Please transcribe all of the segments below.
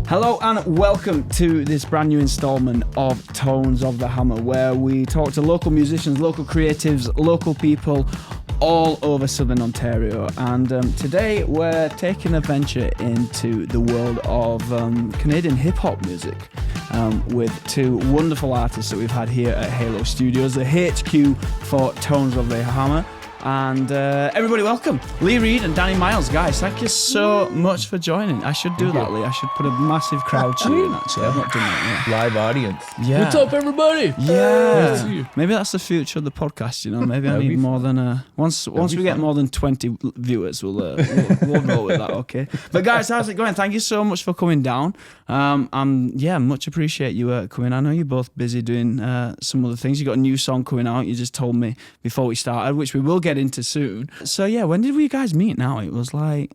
Hello and welcome to this brand new installment of Tones of the Hammer, where we talk to local musicians, local creatives, local people all over Southern Ontario. And today we're taking a venture into the world of Canadian hip-hop music with two wonderful artists that we've had here at Halo Studios, the HQ for Tones of the Hammer. And everybody welcome Lee Reed and Danny Miles. Guys, thank you so much for joining. I should do that, Lee. I should put a massive crowd cheering, actually. I've not done that yet. Live audience. Yeah. What's up, everybody? Yeah. Maybe that's the future of the podcast, you know. Maybe I need more than once we get more than 20 viewers, we'll roll with that, okay? But guys, how's it going? Thank you so much for coming down. Much appreciate you coming. I know you're both busy doing some other things. You got a new song coming out, you just told me before we started, which we will get into soon. So yeah, when did we guys meet now? It was like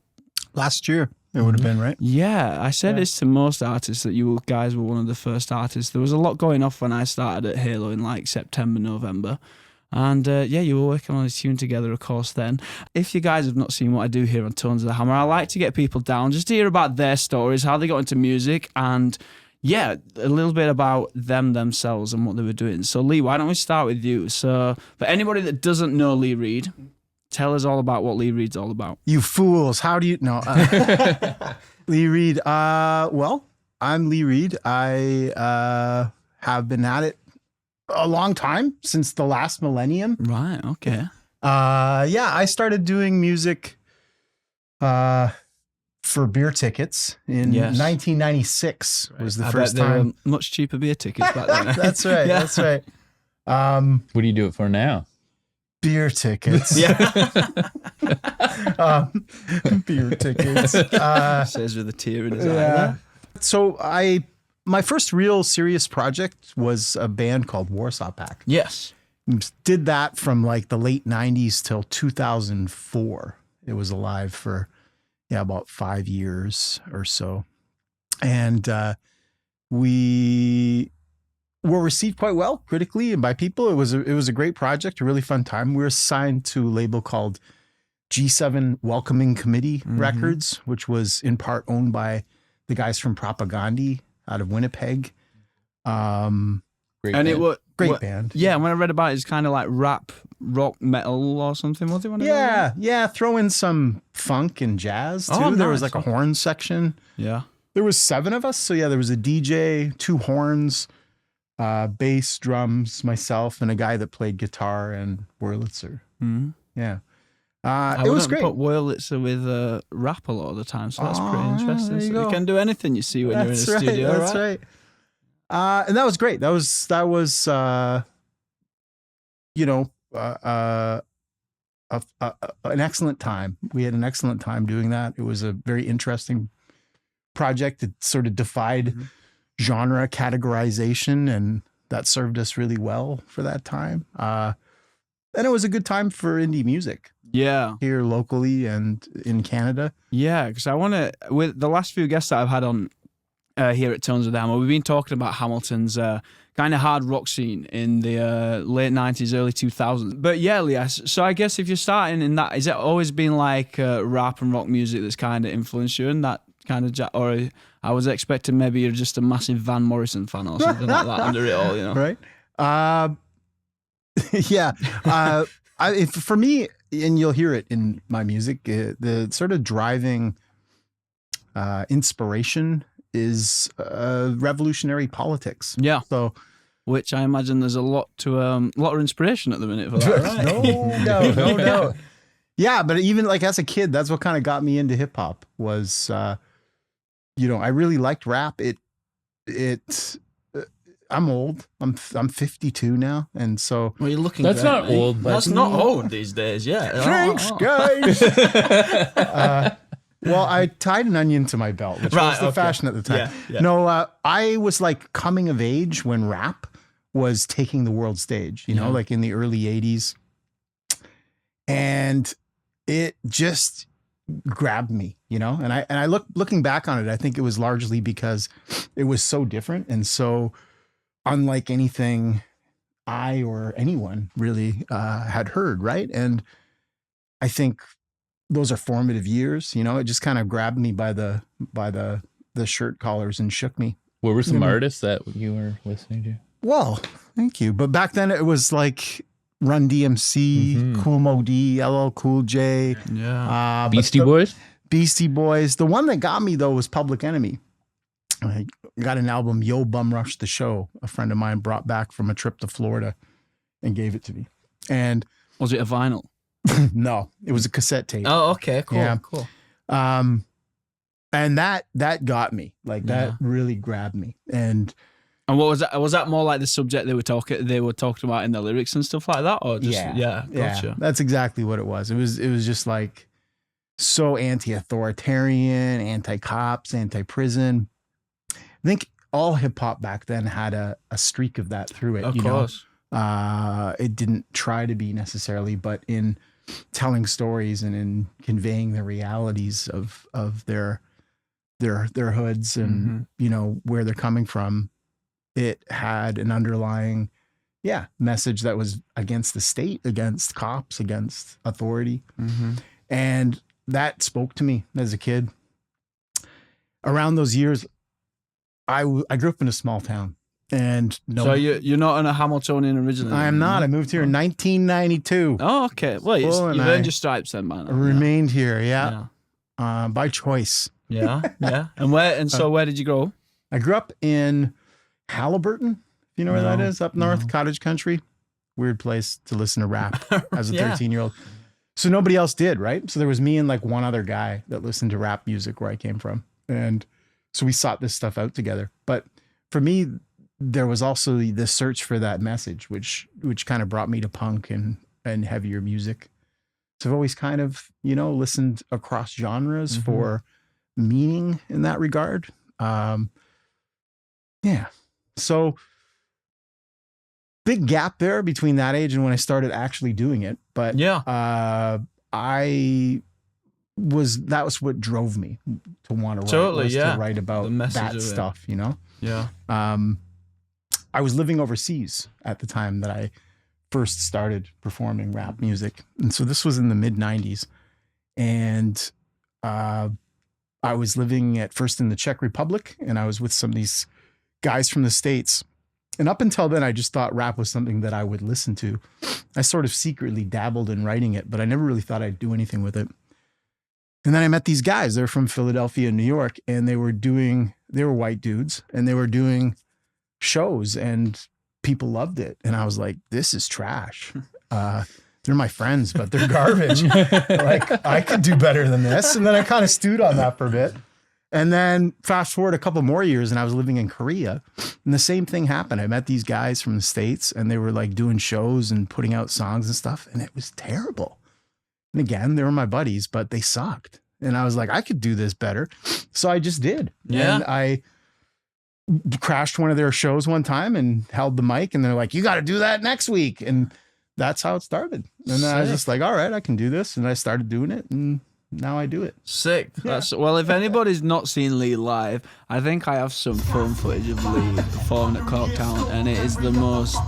last year it would have been, right? Yeah, I said this to most artists that you guys were one of the first artists. There was a lot going off when I started at Halo in like September, November. And you were working on a tune together, of course, then. If you guys have not seen what I do here on Tones of the Hammer, I like to get people down just to hear about their stories, how they got into music, and a little bit about themselves and what they were doing. So, Lee, why don't we start with you? So, for anybody that doesn't know Lee Reed, tell us all about what Lee Reed's all about. You fools. How do you know? Lee Reed. Well, I'm Lee Reed. I have been at it a long time, since the last millennium. Right, okay. I started doing music for beer tickets in 1996 was the first time. There were much cheaper beer tickets back then. That's right. Yeah. That's right. What do you do it for now? Beer tickets. Yeah. Beer tickets. Says with a tear in his eye. Yeah. So my first real serious project was a band called Warsaw Pack. Yes. Did that from like the late 90s till 2004. It was alive for about 5 years or so. And we were received quite well critically and by people. It was a great project, a really fun time. We were signed to a label called G7 Welcoming Committee Records, which was in part owned by the guys from Propagandhi out of Winnipeg. Great band. Yeah, and when I read about it, it's kind of like rap, rock, metal or something. Was it? Yeah. Throw in some funk and jazz too. Oh, there was nice. like a horn section. Yeah. There was 7 of us. So yeah, there was a DJ, 2 horns, bass, drums, myself, and a guy that played guitar and Wurlitzer. Mm-hmm. Yeah. It was great. Put Wurlitzer with rap a lot of the time, so that's pretty interesting. There you can do anything you see when you're in a studio. That's right. And that was great. That was an excellent time. We had an excellent time doing that. It was a very interesting project. It sort of defied genre categorization, and that served us really well for that time. And it was a good time for indie music. Yeah. Here locally and in Canada. Yeah, because I want to, with the last few guests that I've had on here at Tones of the Hammer, we've been talking about Hamilton's kind of hard rock scene in the late 90s, early 2000s. But yeah, Leah, so I guess if you're starting in that, is it always been like rap and rock music that's kind of influenced you in that kind of, or I was expecting maybe you're just a massive Van Morrison fan or something like that under it all, you know? Right. For me, and you'll hear it in my music, the sort of driving inspiration is revolutionary politics. Yeah. So, which I imagine there's a lot of inspiration at the minute for that, right? No doubt. Yeah, but even like as a kid, that's what kind of got me into hip hop was, I really liked rap. I'm old. I'm 52 now, and so. Well, you're looking. That's great, not mate. old. That's not old these days. Yeah. Thanks, guys. Well, I tied an onion to my belt, which was the fashion at the time. Yeah. No, I was like coming of age when rap was taking the world stage. You know, like in the early '80s, and it just grabbed me. You know, and I looking back on it, I think it was largely because it was so different and so unlike anything I or anyone really had heard, right? And I think those are formative years, you know. It just kind of grabbed me by the the shirt collars and shook me. What were some Mhm. artists that you were listening to? Well, thank you. But back then it was like Run DMC, Mhm. Cool Mo D, LL Cool J, Yeah. but Beastie the Boys? Beastie Boys. The one that got me though was Public Enemy. I got an album, Yo Bum Rush the Show. A friend of mine brought back from a trip to Florida and gave it to me. And Was it a vinyl? no, it was a cassette tape. Oh, okay, cool, Yeah. cool. And that got me. Like that Yeah. really grabbed me. And And what was that? Was that more like the subject they were talking about in the lyrics and stuff like that, or just yeah, gotcha. that's exactly what it was. It was just like so anti-authoritarian, anti-cops, anti-prison. I think all hip hop back then had a streak of that through it. Of you course. know, it didn't try to be necessarily, but in telling stories and in conveying the realities of their hoods and you know where they're coming from, it had an underlying message that was against the state, against cops, against authority. And that spoke to me as a kid. Around those years, I grew up in a small town, and So you're not a Hamiltonian originally? I am not. I moved here in 1992. Oh, okay. Well, you've and earned I your stripes then, man. I remained here, Yeah. by choice. Yeah. Yeah. And so where did you grow? I grew up in Halliburton, if you know where that No, is, up north, no. cottage country. Weird place to listen to rap as a Yeah. 13-year-old. So nobody else did, right? So there was me and like one other guy that listened to rap music where I came from. And so we sought this stuff out together. But for me, there was also the search for that message, which kind of brought me to punk and heavier music. So I've always kind of, you know, listened across genres for meaning in that regard. So big gap there between that age and when I started actually doing it. But that was what drove me to want to write. Totally, was yeah. to write about The message that of it. stuff, you know? Yeah. I was living overseas at the time that I first started performing rap music. And so this was in the mid 90s. And I was living at first in the Czech Republic, and I was with some of these guys from the States. And up until then, I just thought rap was something that I would listen to. I sort of secretly dabbled in writing it, but I never really thought I'd do anything with it. And then I met these guys. They're from Philadelphia and New York, and they were white dudes, and they were doing shows, and people loved it. And I was like, this is trash. They're my friends, but they're garbage. Like, I could do better than this. And then I kind of stewed on that for a bit. And then fast forward a couple more years, and I was living in Korea, and the same thing happened. I met these guys from the States, and they were like doing shows and putting out songs and stuff, and it was terrible. And again, they were my buddies, but they sucked. And I was like, I could do this better. So I just did. Yeah. And I crashed one of their shows one time and held the mic, and they're like, you got to do that next week. And that's how it started. And then I was Sick. just like, all right, I can do this. And I started doing it, and now I do it. Sick. Well, if anybody's not seen Lee live, I think I have some phone footage of Lee performing at Corktown, and it is the most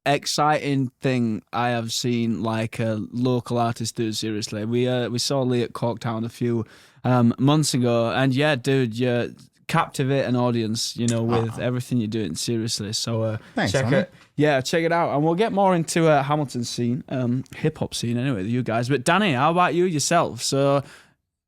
exciting thing I have seen like a local artist do. Seriously, we saw Lee at Corktown a few months ago, and yeah, dude, you captivate an audience, you know, with everything you're doing. Seriously, so Thanks, check homie. it. Yeah, check it out, and we'll get more into Hamilton scene, hip hop scene anyway, you guys. But Danny, how about you yourself? So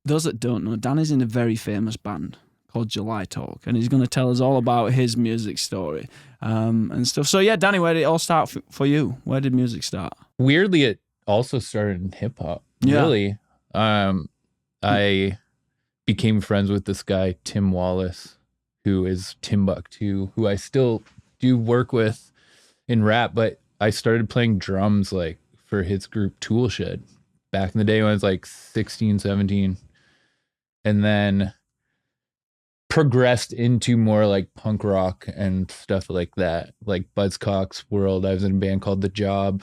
those that don't know, Danny's in a very famous band called July Talk, and he's going to tell us all about his music story and stuff. So yeah, Danny, where did it all start for you? Where did music start? Weirdly, it also started in hip hop. Yeah. Really. I became friends with this guy, Tim Wallace, who is Timbuktu, who I still do work with in rap, but I started playing drums like for his group Toolshed back in the day when I was like 16, 17. And then progressed into more like punk rock and stuff like that, like Buzzcocks World. I was in a band called The Job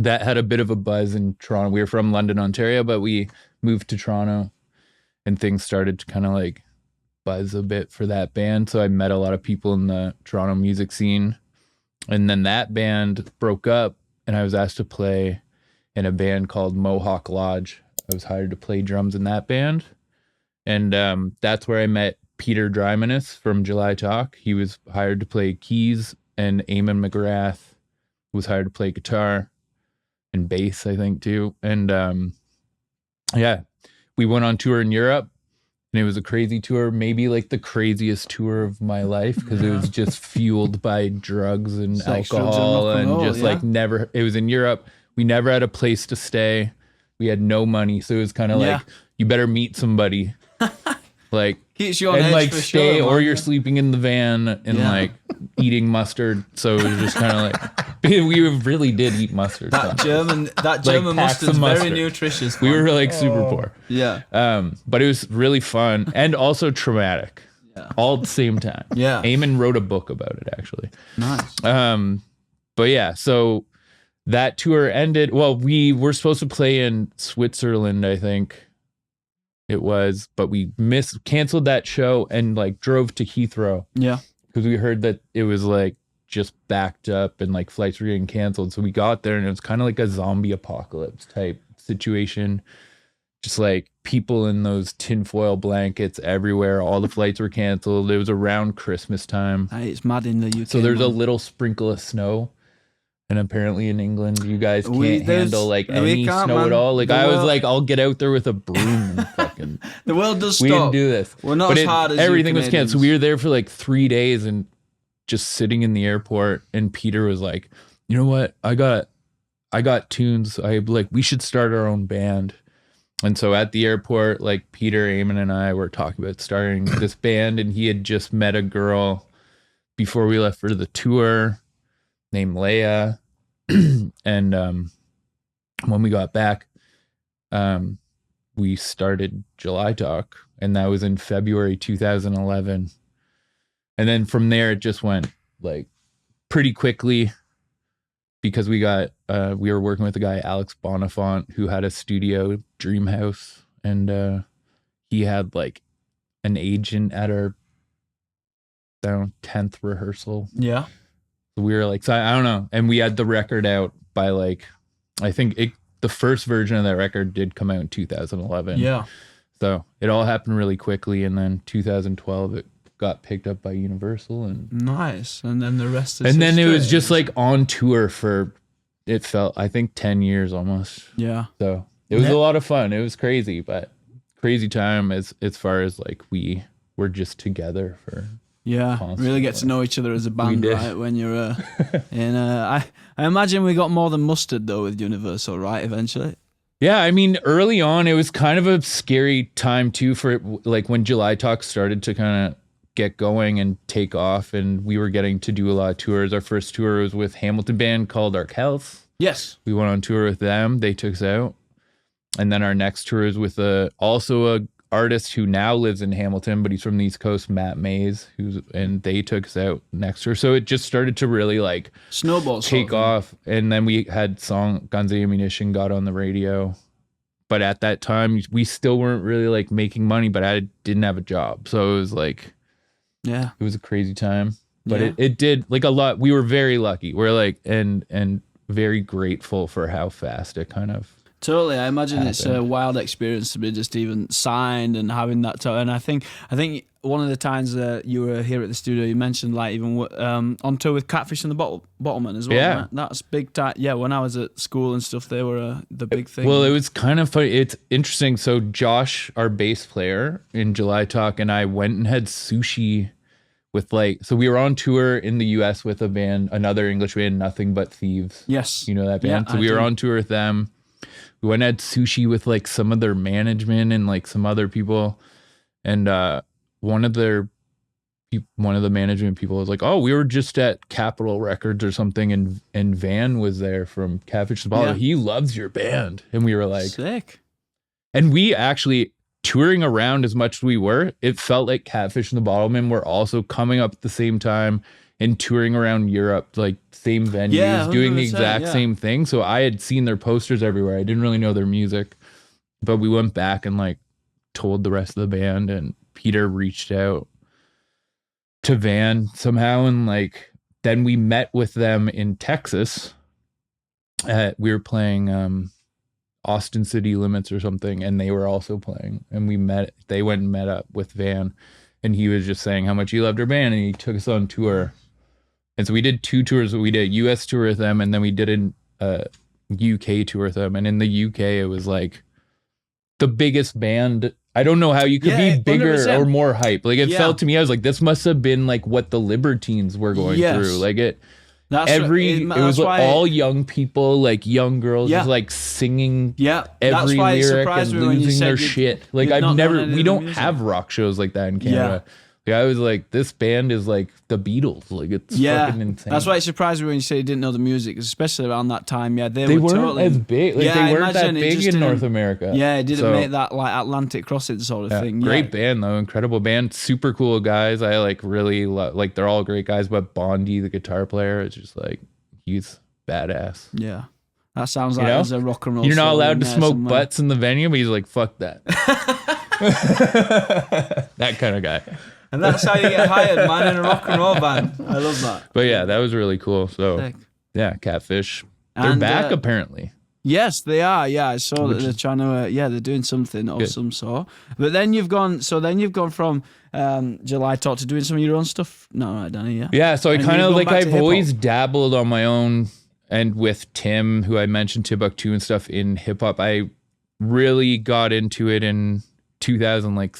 that had a bit of a buzz in Toronto. We were from London, Ontario, but we moved to Toronto, and things started to kind of like buzz a bit for that band. So I met a lot of people in the Toronto music scene, and then that band broke up, and I was asked to play in a band called Mohawk Lodge. I was hired to play drums in that band. And that's where I met Peter Drymanis from July Talk. He was hired to play keys, and Eamon McGrath was hired to play guitar and bass, I think, too. And yeah, we went on tour in Europe, and it was a crazy tour, maybe like the craziest tour of my life, because it was just fueled by drugs and Sex, alcohol, drugs, and rock and roll, just like never. It was in Europe. We never had a place to stay. We had no money, so it was kind of like, you better meet somebody, like, keeps you on and edge like for stay, sure, or man. you're sleeping in the van and like eating mustard. So it was just kind of like, we really did eat mustard. That German packs mustard's of very mustard. nutritious. We man. were like super poor. Yeah. But it was really fun and also traumatic, all at the same time. Yeah. Eamon wrote a book about it, actually. Nice. But yeah, so that tour ended. Well, we were supposed to play in Switzerland, I think it was, but we canceled that show and like drove to Heathrow. Yeah. Because we heard that it was like just backed up and like flights were getting canceled. So we got there and it was kind of like a zombie apocalypse type situation. Just like people in those tinfoil blankets everywhere. All the flights were canceled. It was around Christmas time. Hey, it's mad in the UK. So there's a man. little sprinkle of snow. And apparently in England, you guys can't there's- handle like any can't, snow man. at all. Like The I was world- like, I'll get out there with a broom and fucking. The world does We stop. didn't do this. We're not But as hard as everything you was canceled. So Canadians. we were there for like 3 days and just sitting in the airport. And Peter was like, "You know what? I got tunes. We should start our own band." And so at the airport, like Peter, Eamon, and I were talking about starting this band. And he had just met a girl before we left for the tour named Leia. And when we got back, we started July Talk, and that was in February 2011. And then from there, it just went like pretty quickly because we were working with a guy, Alex Bonifant, who had a studio, Dream House, and he had like an agent at our 10th rehearsal. Yeah. We were like, so I don't know. And we had the record out by like, I think the first version of that record did come out in 2011. Yeah. So it all happened really quickly. And then 2012, it got picked up by Universal. And Nice. And then the rest is and then it history. was just like on tour for, it felt, I think 10 years almost. Yeah. So it was a lot of fun. It was crazy, but crazy time as far as like we were just together for. Yeah, really get to know each other as a band, did. right? When you're in I imagine we got more than mustard though with Universal, right? Eventually. Yeah, I mean, early on, it was kind of a scary time too for like when July Talk started to kind of get going and take off, and we were getting to do a lot of tours. Our first tour was with Hamilton band called Arc Health. Yes. We went on tour with them. They took us out, and then our next tour is with also a artist who now lives in Hamilton, but he's from the East Coast, Matt Mays, and they took us out next tour. So it just started to really like Snowball take off. And then we had Guns and Ammunition got on the radio. But at that time, we still weren't really like making money, but I didn't have a job. So it was like, yeah, it was a crazy time. But it did like a lot. We were very lucky. We're like, and very grateful for how fast it kind of. Totally, I imagine it's a wild experience to be just even signed and having that. And I think one of the times that you were here at the studio, you mentioned like even on tour with Catfish and the Bottlemen as well. Yeah, right? That's big time. Yeah, when I was at school and stuff, they were the big thing. Well, it was kind of funny. It's interesting. So Josh, our bass player in July Talk, and I went and had sushi with so we were on tour in the US with a band, another English band, Nothing But Thieves. Yes, you know that band. Yeah, so we were on tour with them. We went and had sushi with like some of their management and like some other people, and one of the management people was like, "Oh, we were just at Capitol Records or something, and Van was there from Catfish and the Bottlemen. He loves your band." And we were like, sick. And we actually touring around as much as we were, it felt like Catfish and the Bottlemen were also coming up at the same time and touring around Europe, like same venues, doing the exact same thing. So I had seen their posters everywhere. I didn't really know their music, but we went back and like told the rest of the band, and Peter reached out to Van somehow. And like, then we met with them in Texas. We were playing Austin City Limits or something, and they were also playing, and they went and met up with Van. and he was just saying how much he loved our band, and he took us on tour. And so we did 2 tours. We did a US tour with them, and then we did a UK tour with them. And in the UK, it was like the biggest band. I don't know how you could be bigger 100%. or more hype. Like it felt to me, I was like, this must have been like what the Libertines were going through. Like it was all young people, like young girls, just like singing every lyric and losing their shit. Like we don't have rock shows like that in Canada. I was like, this band is like the Beatles. Like it's fucking insane. That's why it surprised me when you said you didn't know the music, especially around that time. Yeah, they weren't totally as big. Like they weren't that big in North America. Yeah, it didn't make that like Atlantic crossing sort of thing. Great band though, incredible band, super cool guys. I like really like they're all great guys, but Bondi, the guitar player, is just like he's badass. Yeah. That sounds like there's a rock and roll. You're not allowed to smoke butts in the venue, but he's like, fuck that. That kind of guy. And that's how you get hired, man, in a rock and roll band. I love that. But yeah, that was really cool. So Sick. Yeah, Catfish. They're back apparently. Yes, they are. Yeah, I saw that they're trying to. They're doing something of some sort. But then you've gone. So then you've gone from July Talk to doing some of your own stuff. No, right, Danny. Yeah. Yeah. So I kind of like I've always dabbled on my own, and with Tim, who I mentioned, Timbuktu and stuff in hip hop. I really got into it in 2000, like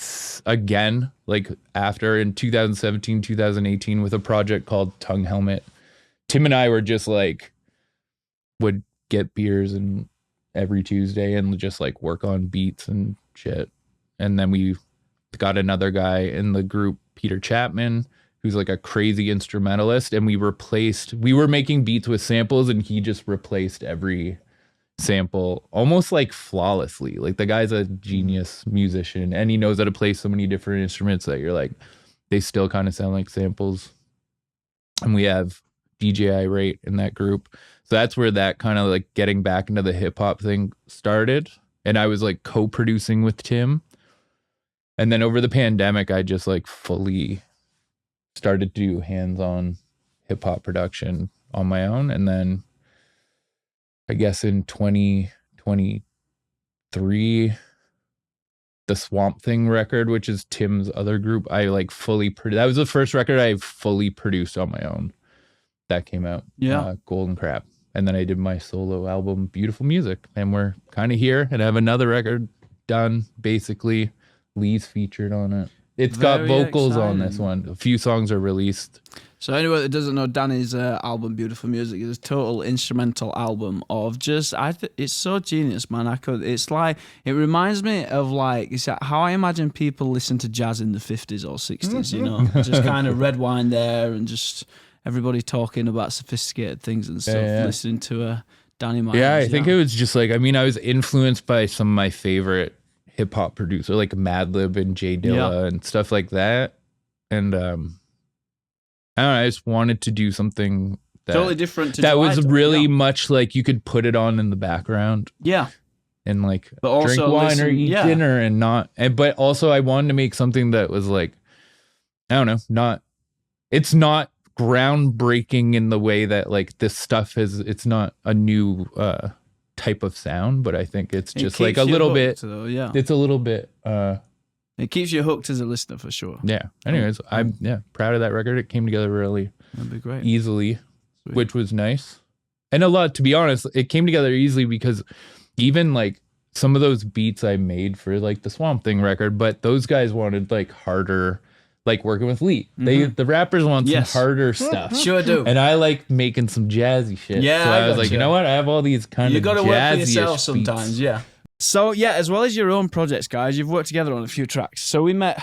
after in 2017, 2018 with a project called Tongue Helmet. Tim and I were just like would get beers and every Tuesday and just like work on beats and shit. And then we got another guy in the group, Peter Chapman, who's like a crazy instrumentalist, and we were making beats with samples and he just replaced every sample almost like flawlessly. Like the guy's a genius musician and he knows how to play so many different instruments that you're like they still kind of sound like samples. And we have DJ Irate in that group, so that's where that kind of like getting back into the hip-hop thing started. And I was like co-producing with Tim, and then over the pandemic I just like fully started to do hands-on hip-hop production on my own. And then I guess in 2023, the Swamp Thing record, which is Tim's other group, I like fully that was the first record I fully produced on my own. That came out. Golden Crap. And then I did my solo album, Beautiful Music. And we're kind of here and I have another record done. Basically, Lee's featured on it. It's got vocals on this one. A few songs are released. So anyone that doesn't know Danny's album, Beautiful Music, is a total instrumental album of just, it's so genius, man. It's like, it reminds me of like, it's like how I imagine people listen to jazz in the 50s or 60s, you know, just kind of red wine there and just everybody talking about sophisticated things and stuff, listening to Danny Myers. Yeah, I think it was just like, I mean, I was influenced by some of my favorite hip hop producers like Madlib and Jay Dilla and stuff like that. And, I don't know, I just wanted to do something totally different that was really much like you could put it on in the background. Yeah. And like drink wine or eat dinner and but also I wanted to make something that was like, I don't know, it's not groundbreaking in the way that like this stuff it's not a new type of sound, but I think it's just like a little bit, it's a little bit, it keeps you hooked as a listener for sure. Yeah. Anyways, I'm proud of that record. It came together really easily, which was nice. And a lot, to be honest, it came together easily because even like some of those beats I made for like the Swamp Thing record, but those guys wanted like harder, like working with Lee. The rappers want some harder stuff. Sure do. And I like making some jazzy shit. Yeah. So I was like, you know what? I have all these kind of jazzy. You got to work for yourself sometimes. Beats. Yeah. So yeah, as well as your own projects, guys, you've worked together on a few tracks. So we met,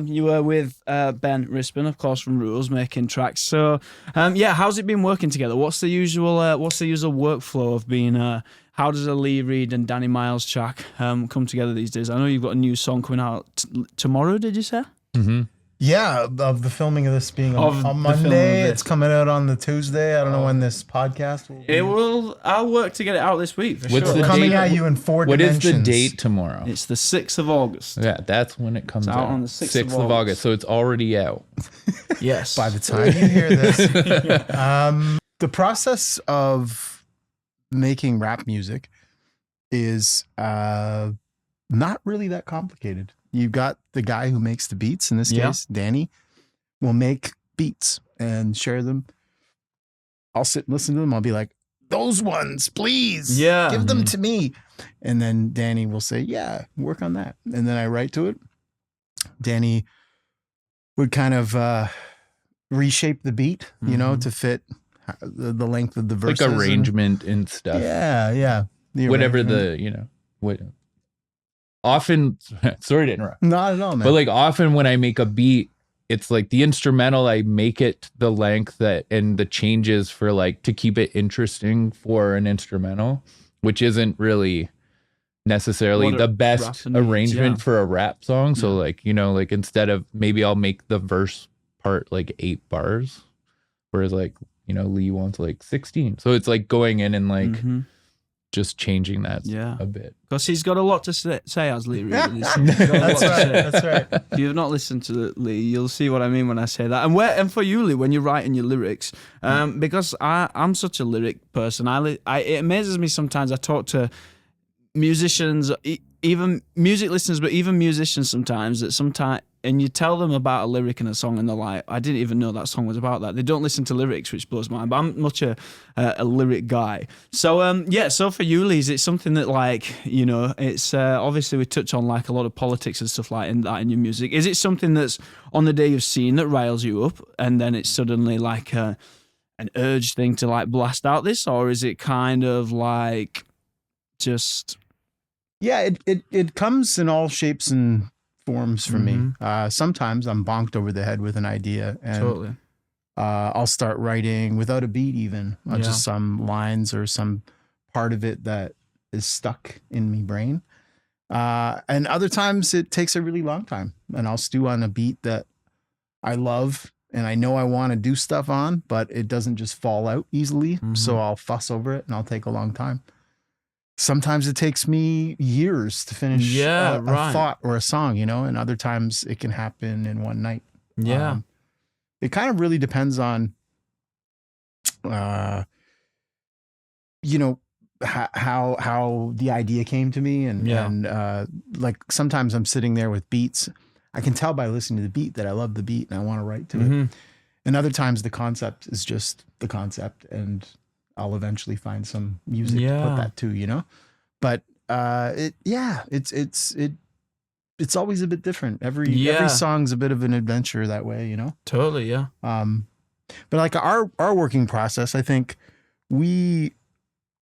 you were with Ben Rispin, of course, from Rules, making tracks. So how's it been working together? What's the usual workflow of being? How does a Lee Reed and Danny Miles track come together these days? I know you've got a new song coming out tomorrow. Did you say? Mm-hmm. Yeah, of the filming of this being on Monday. It's coming out on the Tuesday. I don't know when this podcast will be. I'll work to get it out this week for What's sure. Coming at you in 4 dimensions. What is the date tomorrow? It's the 6th of August. Yeah, that's when it comes out. On the 6th of August. So it's already out. Yes. By the time you hear this. The process of making rap music is not really that complicated. You've got the guy who makes the beats, in this Yeah. case, Danny, will make beats and share them. I'll sit and listen to them. I'll be like, those ones, please. Yeah. Give them to me. And then Danny will say, yeah, work on that. And then I write to it. Danny would kind of reshape the beat, you know, to fit the length of the verses. Like arrangement and stuff. Yeah. The Whatever arrangement. often, sorry to interrupt. Not at all, man. But like often when I make a beat, it's like the instrumental, I make it the length that and the changes for like to keep it interesting for an instrumental, which isn't really necessarily What a the rap best needs, arrangement yeah. for a rap song. So like, you know, like instead of maybe I'll make the verse part like 8 bars, whereas like, you know, Lee wants like 16. So it's like going in and like just changing that a bit. Because he's got a lot to say as Lee. Really. That's right. If you've not listened to Lee, you'll see what I mean when I say that. And for you, Lee, when you're writing your lyrics, because I'm such a lyric person, it amazes me sometimes. I talk to musicians, even music listeners, but even musicians sometimes, and you tell them about a lyric in a song and they're like, I didn't even know that song was about that. They don't listen to lyrics, which blows my mind, but I'm much a lyric guy. So so for you, Lee, is it something that like, you know, it's obviously we touch on like a lot of politics and stuff like that in your music. Is it something that's on the day you've seen that riles you up and then it's suddenly like an urge thing to like blast out this, or is it kind of like just... Yeah, it comes in all shapes and forms for me. Sometimes I'm bonked over the head with an idea and I'll start writing without a beat even, just some lines or some part of it that is stuck in me brain. And other times it takes a really long time and I'll stew on a beat that I love and I know I want to do stuff on, but it doesn't just fall out easily. So I'll fuss over it and I'll take a long time. Sometimes it takes me years to finish a thought or a song, you know, and other times it can happen in one night. Yeah. It kind of really depends on, you know, how the idea came to me. And like sometimes I'm sitting there with beats. I can tell by listening to the beat that I love the beat and I want to write to it. And other times the concept is just the concept and I'll eventually find some music to put that to, you know, but it's always a bit different. Every song's a bit of an adventure that way, you know? Totally. Yeah. But like our working process, I think we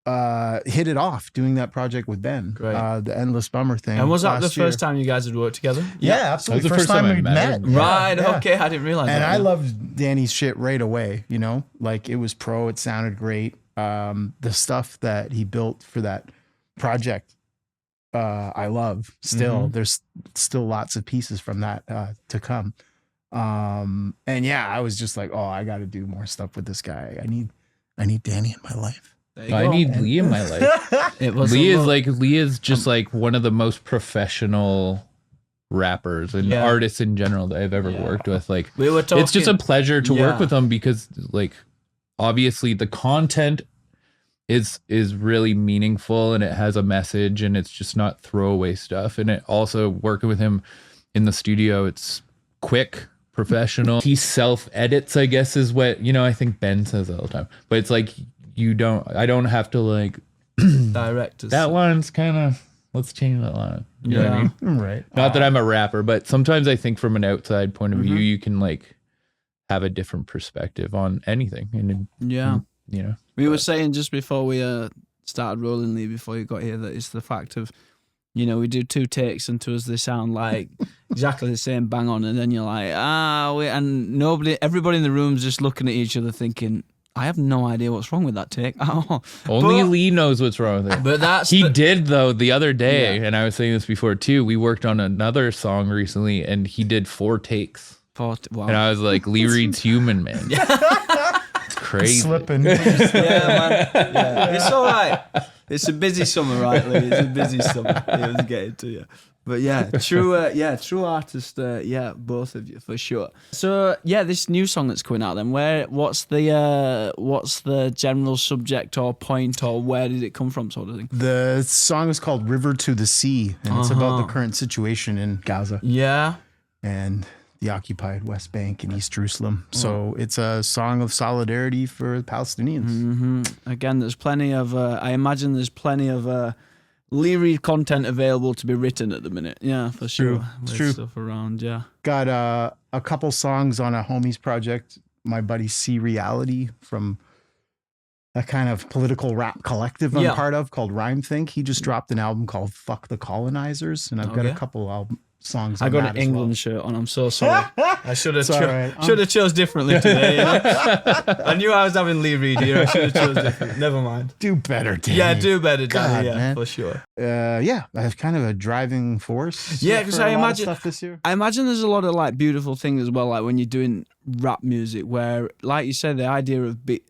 hit it off doing that project with Ben, the Endless Bummer thing. And was that the first time you guys had worked together? Yeah, absolutely. That was the first time we I met him. Right. Yeah. Okay. I didn't realize that. And I loved Danny's shit right away, you know, like it was pro, it sounded great. The stuff that he built for that project, I love still. There's still lots of pieces from that to come. And yeah, I was just like, oh, I got to do more stuff with this guy. I need Danny in my life. I need Lee in my life. Lee is just like one of the most professional rappers and artists in general that I've ever worked with. Like it's just a pleasure to work with him because like obviously the content is really meaningful and it has a message and it's just not throwaway stuff. And it also working with him in the studio, it's quick, professional. He self edits, I guess is what, you know, I think Ben says all the time, but it's like, I don't have to like directors. That line's kind of, let's change that line. You know what I mean? Right. Not that I'm a rapper, but sometimes I think from an outside point of view, you can like have a different perspective on anything. And you know, we were saying just before we started rolling, Lee, before you got here, that it's the fact of, you know, we do 2 takes and to us they sound like exactly the same, bang on, and then you're like, and everybody in the room's just looking at each other thinking, I have no idea what's wrong with that take. Only Lee knows what's wrong with it. But he did though the other day, and I was saying this before too. We worked on another song recently, and he did 4 takes. Wow. And I was like, Lee Reed's human, man. It's crazy. Slipping. Yeah, man. Yeah. It's all right. It's a busy summer, right, Lee? It's a busy summer. It was getting to you. But yeah, true artist. Yeah, both of you for sure. So yeah, this new song that's coming out. Then, what's the general subject or point, or where did it come from, sort of thing? The song is called "River to the Sea," and it's about the current situation in Gaza. Yeah, and the occupied West Bank and East Jerusalem. So it's a song of solidarity for the Palestinians. Mm-hmm. Again, there's plenty of. I imagine there's plenty of lyric content available to be written at the minute. Yeah, for sure. It's There's true. stuff around. Yeah. Got a couple songs on a homies project. My buddy C Reality from a kind of political rap collective I'm part of called Rhyme Think. He just dropped an album called Fuck the Colonizers, and I've got a couple songs on I got that an England shirt on. I'm so sorry. I should have chose differently today. You know? I knew I was having Lee Reed here. I should have chose different. Never mind. Do better, Danny. Yeah, do better, Danny. God, yeah, man. for sure. Yeah, I have kind of a driving force. Yeah, because for I a lot of imagine stuff this year. I imagine there's a lot of like beautiful things as well, like when you're doing rap music, where, like you said, the idea of beat.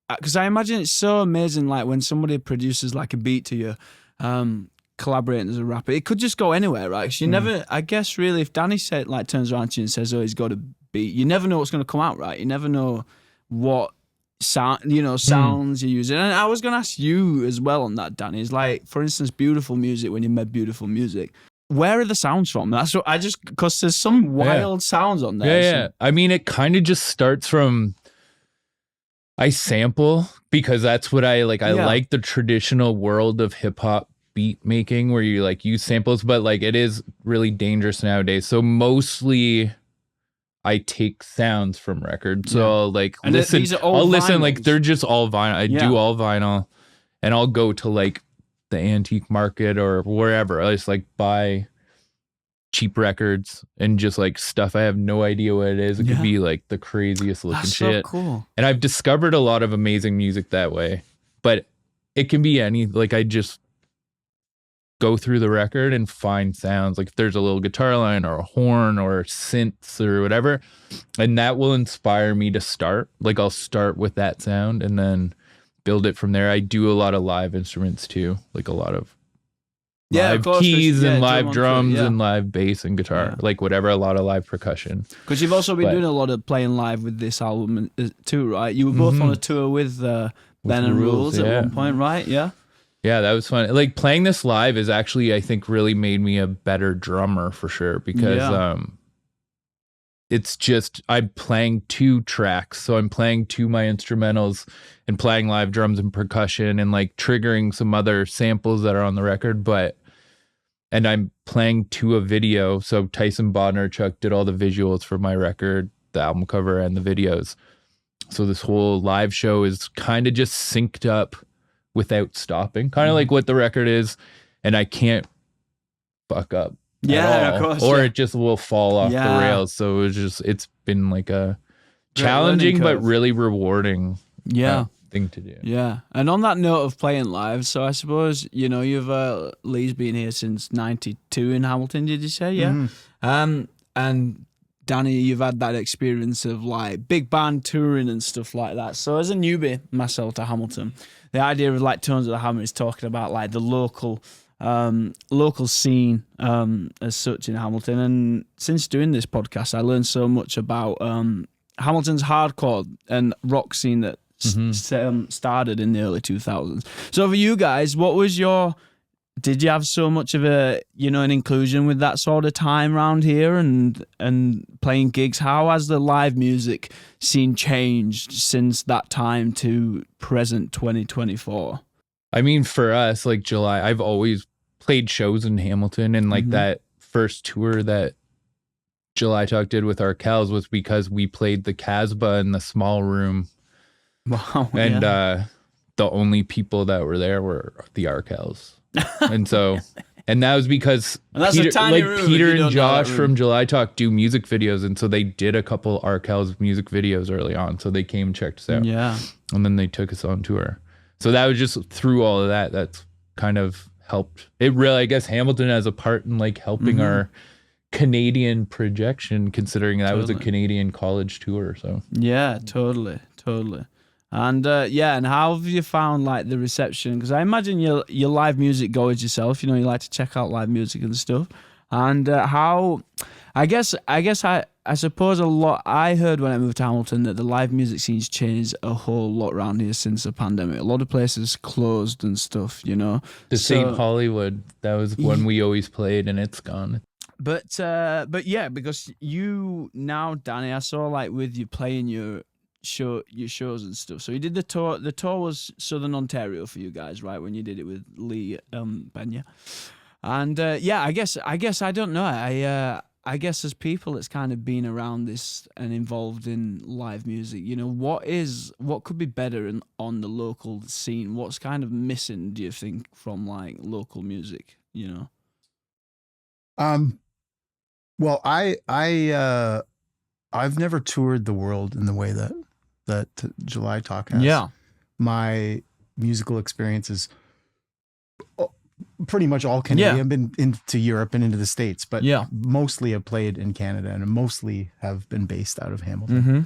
Because I imagine it's so amazing, like when somebody produces like a beat to you, collaborating as a rapper, it could just go anywhere, right? Because you never, I guess, really, if Danny turns around to you and says, "Oh, he's got a beat," you never know what's going to come out, right? You never know what sounds you're using. And I was going to ask you as well on that, Danny. Is like, for instance, beautiful music. When you made beautiful music, where are the sounds from? That's what because there's some wild sounds on there. Yeah. I mean, it kind of just starts from. I sample because that's what I like. I like the traditional world of hip hop beat making where you like use samples, but like it is really dangerous nowadays. So mostly I take sounds from records. So I'll like listen. I'll listen like they're just all vinyl. I do all vinyl, and I'll go to like the antique market or wherever. I just like buy cheap records and just like stuff I have no idea what it is. It could be like the craziest looking shit. So cool. And I've discovered a lot of amazing music that way. But it can be any, like I just go through the record and find sounds. Like if there's a little guitar line or a horn or synths or whatever, and that will inspire me to start. Like I'll start with that sound and then build it from there. I do a lot of live instruments too, like a lot of live keys and live drums and live bass and guitar, like whatever, a lot of live percussion. Because you've also been doing a lot of playing live with this album too, right? You were both on a tour with Ben and Rules at one point, right? Yeah. Yeah, that was fun. Like playing this live is actually, I think, really made me a better drummer for sure because it's just I'm playing 2 tracks. So I'm playing 2 my instrumentals and playing live drums and percussion and like triggering some other samples that are on the record, and I'm playing to a video. So Tyson Bodnarchuk did all the visuals for my record, the album cover and the videos. So this whole live show is kind of just synced up without stopping, kind of like what the record is. And I can't fuck up. Yeah, of course. Or it just will fall off the rails. So it's been like a challenging but really rewarding thing to do. Yeah. And on that note of playing live, so I suppose, you've Lee's been here since 92 in Hamilton, did you say? Yeah. And Danny, you've had that experience of like big band touring and stuff like that. So as a newbie myself to Hamilton, the idea of like Tones of the Hammer is talking about like the local scene as such in Hamilton. And since doing this podcast, I learned so much about Hamilton's hardcore and rock scene that started in the early 2000s. So for you guys, did you have so much of an inclusion with that sort of time around here and playing gigs? How has the live music scene changed since that time to present 2024? I mean, for us, like July, I've always played shows in Hamilton, and like that first tour that July Talk did with our Cals was because we played the Casbah in the small room. Wow. And the only people that were there were the Arkells. And so, and that was because Peter and Josh from July Talk do music videos. And so they did a couple Arkells music videos early on. So they came and checked us out. Yeah. And then they took us on tour. So that was just through all of that. That's kind of helped. It really, I guess Hamilton has a part in like helping our Canadian projection, considering that was a Canadian college tour. So yeah, totally. And and how have you found like the reception? Because I imagine your live music goers yourself. You like to check out live music and stuff. And how, I suppose a lot, I heard when I moved to Hamilton that the live music scene's changed a whole lot around here since the pandemic. A lot of places closed and stuff, you know. The St. Hollywood, that was when we always played, and it's gone. But yeah, because you now, Danny, I saw like with you playing your shows and stuff. So you did the tour. The tour was Southern Ontario for you guys, right? When you did it with Lee Benya. And yeah, I guess I don't know. I guess as people that's kind of been around this and involved in live music, you know, what could be better on the local scene? What's kind of missing, do you think, from like local music, you know? Well, I've never toured the world in the way that July Talk has. Yeah. My musical experience is pretty much all Canadian. I've been into Europe and into the States, but mostly I've played in Canada and mostly have been based out of Hamilton. Mm-hmm.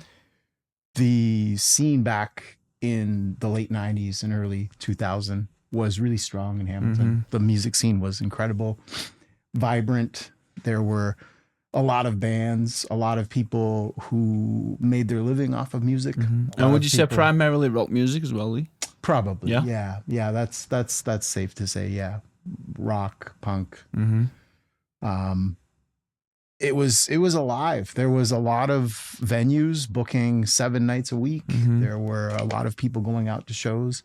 The scene back in the late 90s and early 2000 was really strong in Hamilton. Mm-hmm. The music scene was incredible, vibrant. There were a lot of bands, a lot of people who made their living off of music. Mm-hmm. And would you say primarily rock music as well, Lee? Probably. Yeah. That's safe to say. Yeah. Rock, punk. Mm-hmm. It was alive. There was a lot of venues booking 7 nights a week. Mm-hmm. There were a lot of people going out to shows.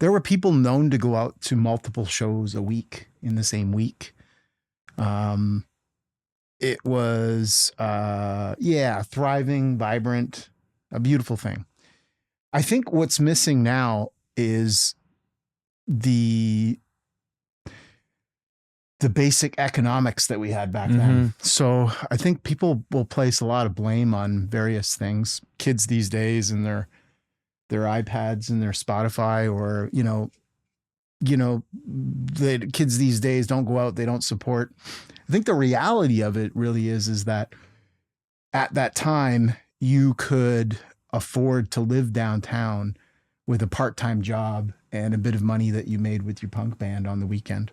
There were people known to go out to multiple shows a week in the same week. It was, thriving, vibrant, a beautiful thing. I think what's missing now is the basic economics that we had back then. So I think people will place a lot of blame on various things. Kids these days and their iPads and their Spotify, or, the kids these days don't go out, they don't support. I think the reality of it really is that at that time you could afford to live downtown with a part-time job and a bit of money that you made with your punk band on the weekend.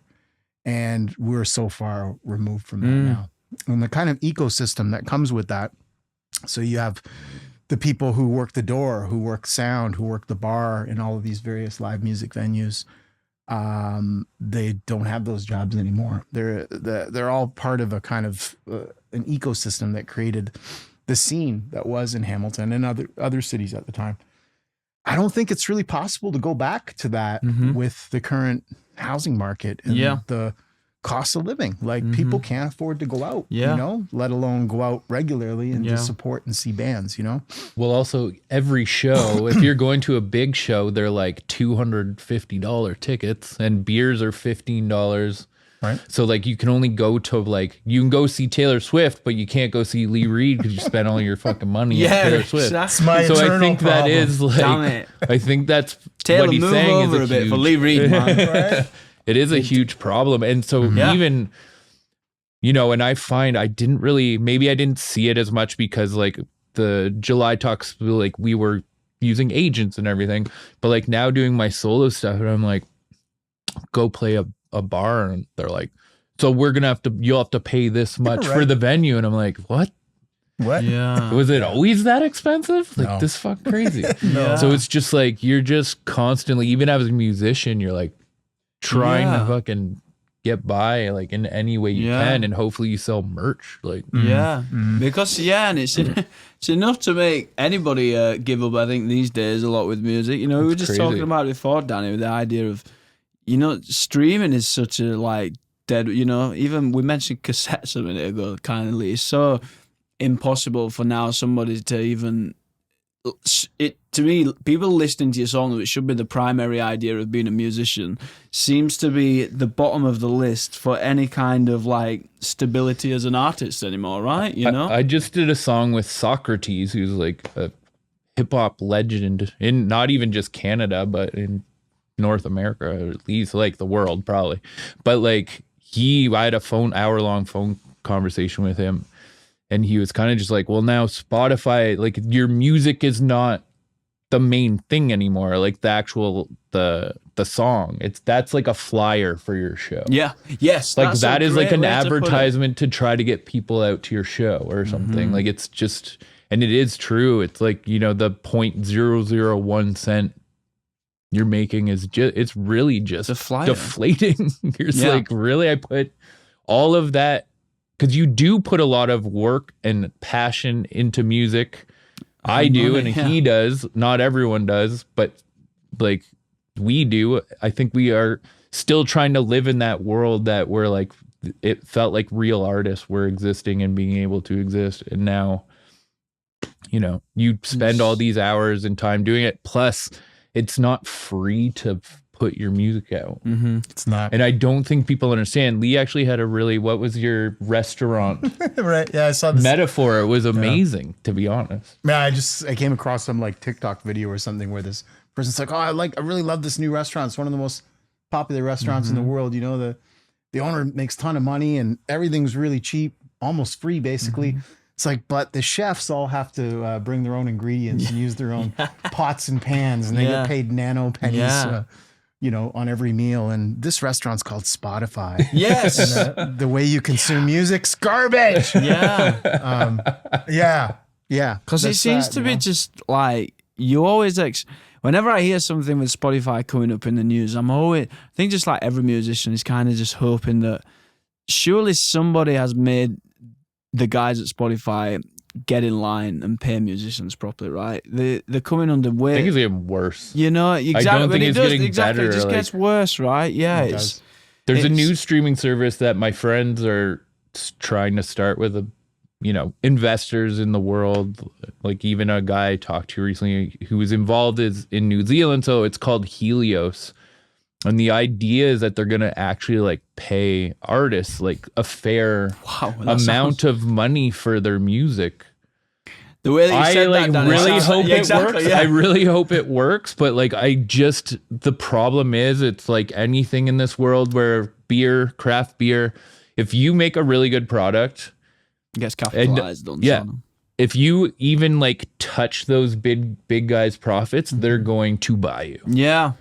And we're so far removed from that now. And the kind of ecosystem that comes with that. So you have the people who work the door, who work sound, who work the bar in all of these various live music venues. They don't have those jobs anymore. They're all part of a kind of an ecosystem that created the scene that was in Hamilton and other cities at the time. I don't think it's really possible to go back to that with the current housing market and the cost of living. Like people can't afford to go out, let alone go out regularly and just support and see bands, Well, also every show, if you're going to a big show, they're like $250 tickets and beers are $15. Right. So like you can only go to you can go see Taylor Swift, but you can't go see Lee Reed because you spent all your fucking money on Taylor Swift. That's my so I think problem. That is Damn it. I think that's Taylor, what he's move saying over is a bit for Lee Reed, man. Right? It is a huge problem. And so even, and I find I didn't see it as much because like the July Talks, like we were using agents and everything, but like now doing my solo stuff and I'm like, go play a bar and they're like, so you'll have to pay this much for the venue. And I'm like, what? Yeah. Was it always that expensive? Like No. this fuck crazy. No. So it's just like, you're just constantly, even as a musician, you're like trying to fucking get by like in any way you can. And hopefully you sell merch. Like, because and it's enough to make anybody give up. I think these days a lot with music. We were just talking about it before, Danny, with the idea of streaming is such a like dead. Even we mentioned cassettes a minute ago. Kindly, it's so impossible for now somebody to even. To me, people listening to your song, which should be the primary idea of being a musician, seems to be the bottom of the list for any kind of like stability as an artist anymore, right? I just did a song with Socrates, who's like a hip hop legend in not even just Canada, but in North America, or at least like the world probably. But like I had a hour-long phone conversation with him. And he was kind of just like, well, now Spotify, like your music is not the main thing anymore. Like the actual the song. That's like a flyer for your show. Yeah. Yes. Like that's that a is like great an way to put it. advertisement to try to get people out to your show or something. Like it's just, and it is true. It's like, you know, the 0.001 cent you're making is just, it's really just It's a flyer. deflating. You're just Yeah. like, really? I put all of that, because you do put a lot of work and passion into music. I do, and yeah. he does. Not everyone does, but like we do. I think we are still trying to live in that world that we're like, it felt like real artists were existing and being able to exist. And now, you know, you spend all these hours and time doing it. Plus, it's not free to put your music out. It's not. And I don't think people understand. Lee actually had a really, what was your restaurant Right. Yeah, I saw this. metaphor? It was amazing, to be honest. Man, I came across some like TikTok video or something where this person's like, "Oh, I really love this new restaurant. It's one of the most popular restaurants in the world. You know, the owner makes a ton of money and everything's really cheap, almost free, basically." It's like, but the chefs all have to bring their own ingredients and use their own pots and pans, and they Yeah. get paid nano pennies, Yeah. you know, on every meal. And this restaurant's called Spotify. Yes. The way you consume music's garbage. Yeah. Yeah. Because it That's seems that, to you be know? just like you always whenever I hear something with Spotify coming up in the news, I think just like every musician is kind of just hoping that surely somebody has made the guys at Spotify get in line and pay musicians properly, right? They're coming under I think weight. it's getting worse. You know, exactly. don't but think it it's does, getting exactly. better, It just like- gets worse, right? Yeah, It it's does. There's a it's- new streaming service that my friends are trying to start with, investors in the world. Like even a guy I talked to recently who was involved in New Zealand. So it's called Helios. And the idea is that they're going to actually like pay artists like a fair wow, that amount sounds- of money for their music. The way that you I said like that, Dan, it really sounds hope yeah, it exactly, works. yeah. I really hope it works, but like the problem is it's like anything in this world where craft beer, if you make a really good product, gets capitalized on. yeah. Some. if you even like touch those big guys' profits, they're going to buy you Yeah.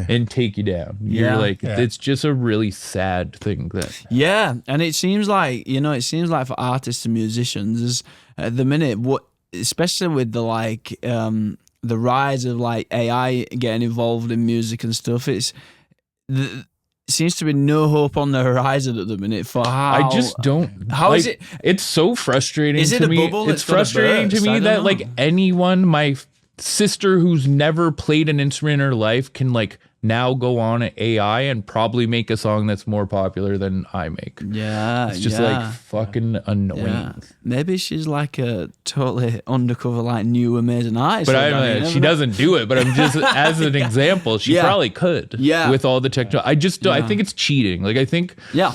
and take you down. Yeah. You're like, Yeah. it's just a really sad thing that Yeah, and it seems like for artists and musicians is at the minute especially with the rise of like AI getting involved in music and stuff. Seems to be no hope on the horizon at the minute for how I just don't. How is like, it? It's so frustrating Is it to a me. bubble It's that's gonna frustrating to burst? I me don't that know. like anyone, my sister who's never played an instrument in her life, can like now go on AI and probably make a song that's more popular than I make. Yeah, It's just like fucking annoying. yeah. Maybe she's like a totally undercover, like new amazing artist. But or I something, you don't know. never She know. doesn't do it. But I'm just as an example, she Yeah. probably could. Yeah. With all the technology, I just don't. I Yeah. think it's cheating. Like I think Yeah,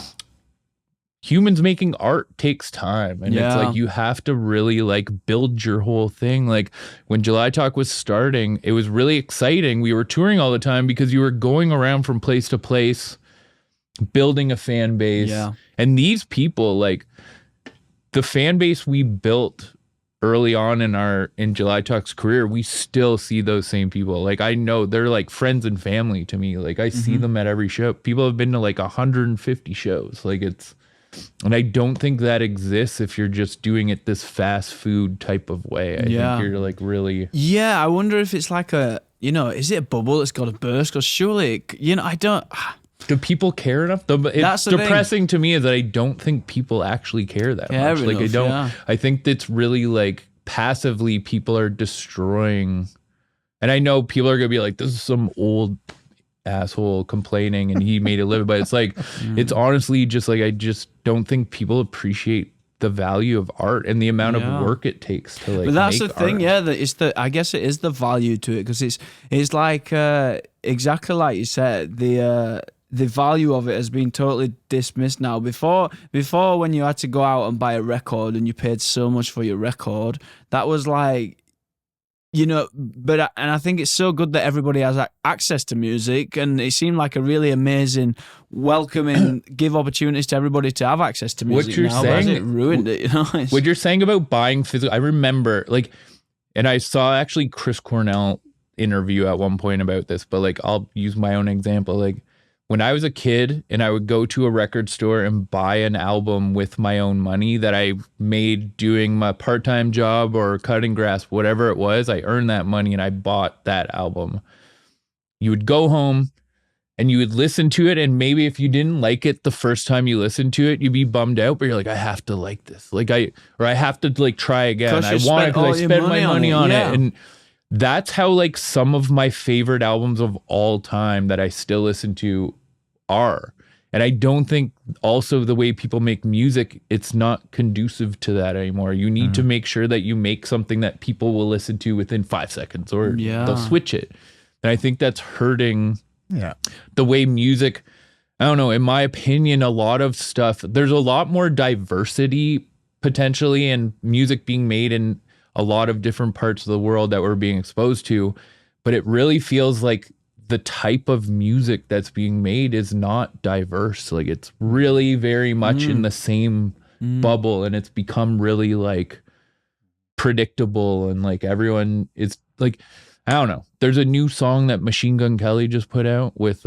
humans making art takes time, and it's Yeah. like you have to really like build your whole thing. Like when July Talk was starting, it was really exciting. We were touring all the time because you were going around from place to place, building a fan base. Yeah. And these people, like the fan base we built early on in July Talk's career, we still see those same people. Like I know they're like friends and family to me. Like I see them at every show. People have been to like 150 shows. Like and I don't think that exists if you're just doing it this fast food type of way. I Yeah. think you're like really. yeah. I wonder if it's like is it a bubble that's got to burst? Because surely, I don't. Do people care enough? That's the thing. Depressing to me is that I don't think people actually care that Care much. Like I enough, don't. yeah. I think that's really like passively people are destroying. And I know people are gonna be like, "This is some old asshole complaining and he made a living," but it's like it's honestly just like I just don't think people appreciate the value of art and the amount Yeah. of work it takes to like. But that's make the thing, art. yeah. That I guess it is the value to it because it's like exactly like you said. The value of it has been totally dismissed now. Before when you had to go out and buy a record and you paid so much for your record, that was like. And I think it's so good that everybody has access to music, and it seemed like a really amazing, welcoming, give opportunities to everybody to have access to music. you're now, but has saying- it ruined it? What you're saying about buying physical, I remember and I saw actually Chris Cornell interview at one point about this, but like I'll use my own example. Like when I was a kid and I would go to a record store and buy an album with my own money that I made doing my part-time job or cutting grass, whatever it was, I earned that money and I bought that album. You would go home and you would listen to it, and maybe if you didn't like it the first time you listened to it, you'd be bummed out, but you're like, I have to like this. Like I have to like try again. I want it because I spent my money on it. And that's how like some of my favorite albums of all time that I still listen to are. And I don't think also the way people make music, it's not conducive to that anymore. You need to make sure that you make something that people will listen to within 5 seconds or they'll switch it. And I think that's hurting the way music, I don't know, in my opinion, a lot of stuff, there's a lot more diversity potentially in music being made in a lot of different parts of the world that we're being exposed to. But it really feels like the type of music that's being made is not diverse. Like it's really very much in the same bubble, and it's become really like predictable, and like everyone is like, I don't know. There's a new song that Machine Gun Kelly just put out with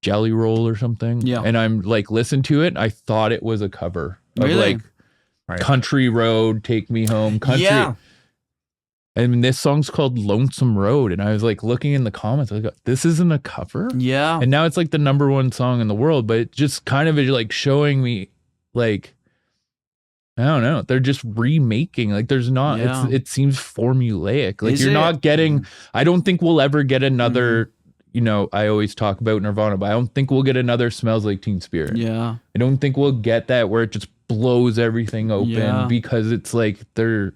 Jelly Roll or something. Yeah. And I'm like, listen to it. I thought it was a cover of like Country Road, Take Me Home, Country. Yeah. And this song's called Lonesome Road. And I was like looking in the comments, I was like, this isn't a cover? Yeah. And now it's like the #1 song in the world, but it just kind of is like showing me like, I don't know. They're just remaking. Like there's not, it seems formulaic. Like you're not getting, I don't think we'll ever get another, you know, I always talk about Nirvana, but I don't think we'll get another Smells Like Teen Spirit. Yeah. I don't think we'll get that where it just blows everything open because it's like they're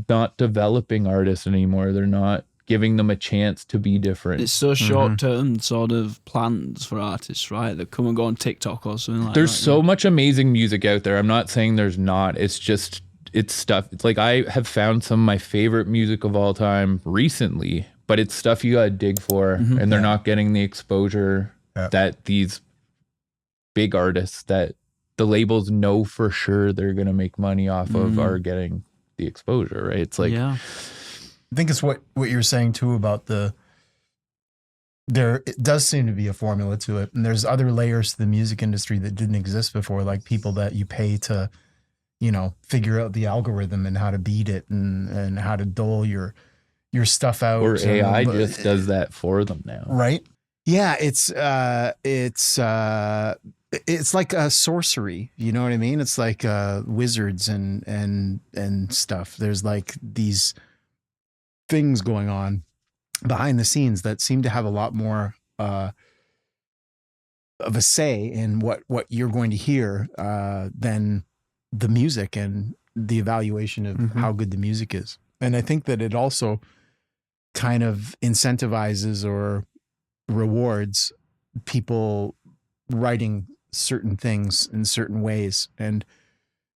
not developing artists anymore. They're not giving them a chance to be different. It's so short-term sort of plans for artists, right? That come and go on TikTok or something like there's that. There's so much amazing music out there. I'm not saying there's not. It's just, it's stuff. It's like I have found some of my favorite music of all time recently, but it's stuff you gotta dig for, and they're not getting the exposure that these big artists that the labels know for sure they're gonna make money off of are getting the exposure, right? It's like, I think it's what you're saying too about there it does seem to be a formula to it, and there's other layers to the music industry that didn't exist before, like people that you pay to, you know, figure out the algorithm and how to beat it and how to dole your stuff out. Or AI just does that for them now, right? Yeah, it's like a sorcery, you know what I mean? It's like wizards and stuff. There's like these things going on behind the scenes that seem to have a lot more of a say in what you're going to hear than the music and the evaluation of how good the music is. And I think that it also kind of incentivizes or rewards people writing certain things in certain ways, and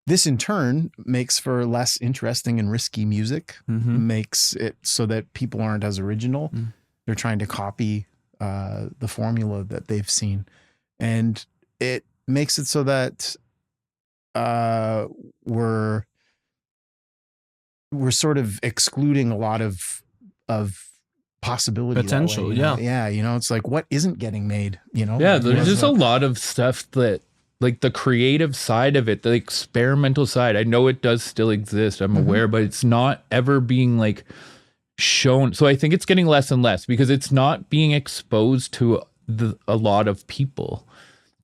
this in turn makes for less interesting and risky music, makes it so that people aren't as original. They're trying to copy the formula that they've seen, and it makes it so that we're sort of excluding a lot of possibility, potential. Yeah, you know, it's like, what isn't getting made, you know? Yeah, there's just a lot of stuff that, like the creative side of it, the experimental side, I know it does still exist, I'm aware, but it's not ever being like shown. So I think it's getting less and less because it's not being exposed to a lot of people.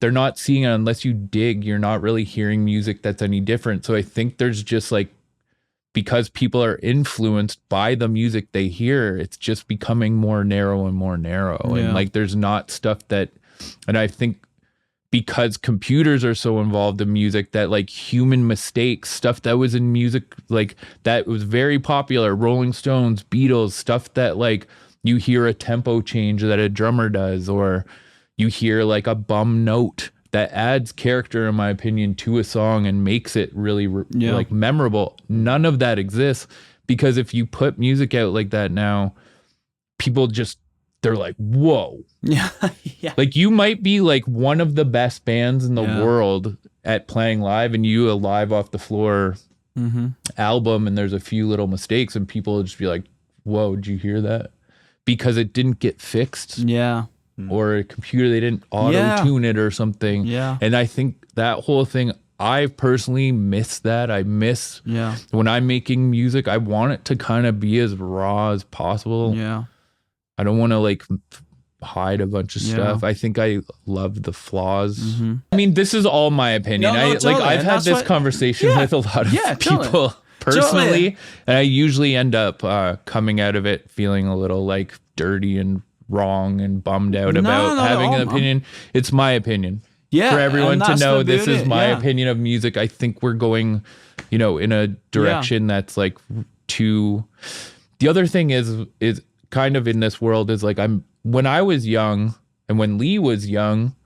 They're not seeing it unless you dig. You're not really hearing music that's any different. So I think there's just like, because people are influenced by the music they hear, it's just becoming more narrow and more narrow. And like there's not stuff that, and I think because computers are so involved in music, that like human mistakes, stuff that was in music, like that was very popular, Rolling Stones, Beatles, stuff that like you hear a tempo change that a drummer does, or you hear like a bum note that adds character, in my opinion, to a song and makes it really like memorable. None of that exists, because if you put music out like that now, people just, they're like, whoa. Yeah. Like you might be like one of the best bands in the world at playing live, and you a live off the floor album, and there's a few little mistakes, and people will just be like, whoa, did you hear that? Because it didn't get fixed. Yeah. Or a computer, they didn't auto-tune it or something. Yeah. And I think that whole thing, I personally miss that. I miss when I'm making music, I want it to kind of be as raw as possible. Yeah. I don't want to like hide a bunch of stuff. I think I love the flaws. I mean, this is all my opinion. Totally. I've had this conversation with a lot of people personally, and I usually end up coming out of it feeling a little like dirty and wrong and bummed out about having an opinion. It's my opinion. Yeah, for everyone to know this is my yeah. opinion of music. I think we're going, you know, in a direction that's like too. The other thing is kind of in this world is like when I was young and when Lee was young,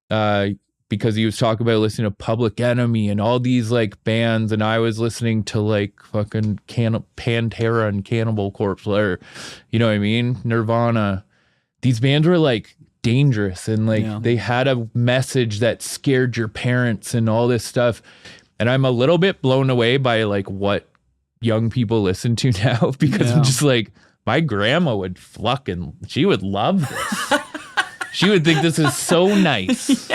because he was talking about listening to Public Enemy and all these like bands, and I was listening to like fucking Pantera and Cannibal Corpse, or you know what I mean, Nirvana. These bands were like dangerous and like they had a message that scared your parents and all this stuff. And I'm a little bit blown away by like what young people listen to now, because I'm just like, my grandma would she would love this. She would think this is so nice.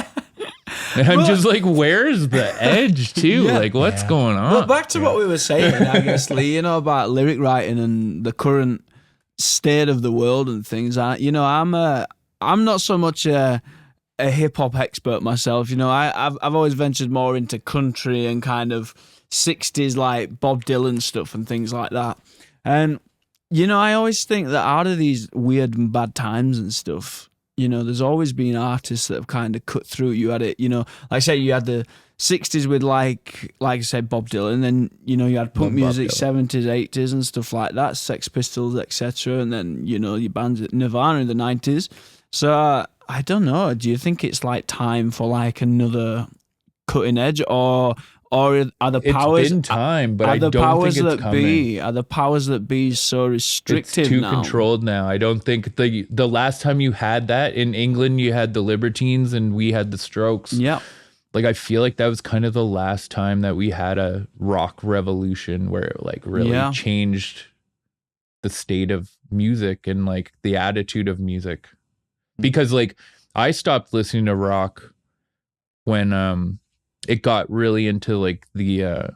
And I'm just like, where's the edge too? Like, what's going on? Well, back to what we were saying, I guess, Lee, you know, about lyric writing and the current state of the world and things. You know, I'm not so much a hip hop expert myself. You know, I've always ventured more into country and kind of 60s like Bob Dylan stuff and things like that. And you know, I always think that out of these weird and bad times and stuff, you know, there's always been artists that have kind of cut through. You had it, you know, like I said, you had the 60s with like I said, Bob Dylan, and then, you know, you had punk music, 70s, 80s and stuff like that, Sex Pistols, etc. And then, you know, your bands at Nirvana in the 90s. So I don't know. Do you think it's like time for like another cutting edge, or are the powers? It's been time, but I don't think it's coming. Are the powers that be so restrictive? It's too now? controlled now. I don't think the last time you had that in England, you had the Libertines and we had the Strokes. Yeah. Like, I feel like that was kind of the last time that we had a rock revolution where it like really changed the state of music and like the attitude of music. Because like I stopped listening to rock when it got really into like the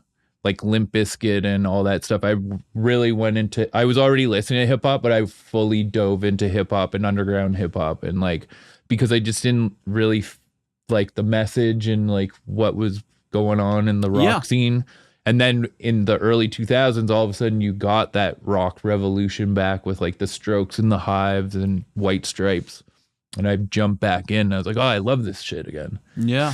like Limp Bizkit and all that stuff. I really went into, I was already listening to hip hop, but I fully dove into hip hop and underground hip hop, and like, because I just didn't really like the message and like what was going on in the rock scene. And then in the early 2000s, all of a sudden you got that rock revolution back with like the Strokes and the Hives and White Stripes. And I jumped back in. I was like, oh, I love this shit again. Yeah.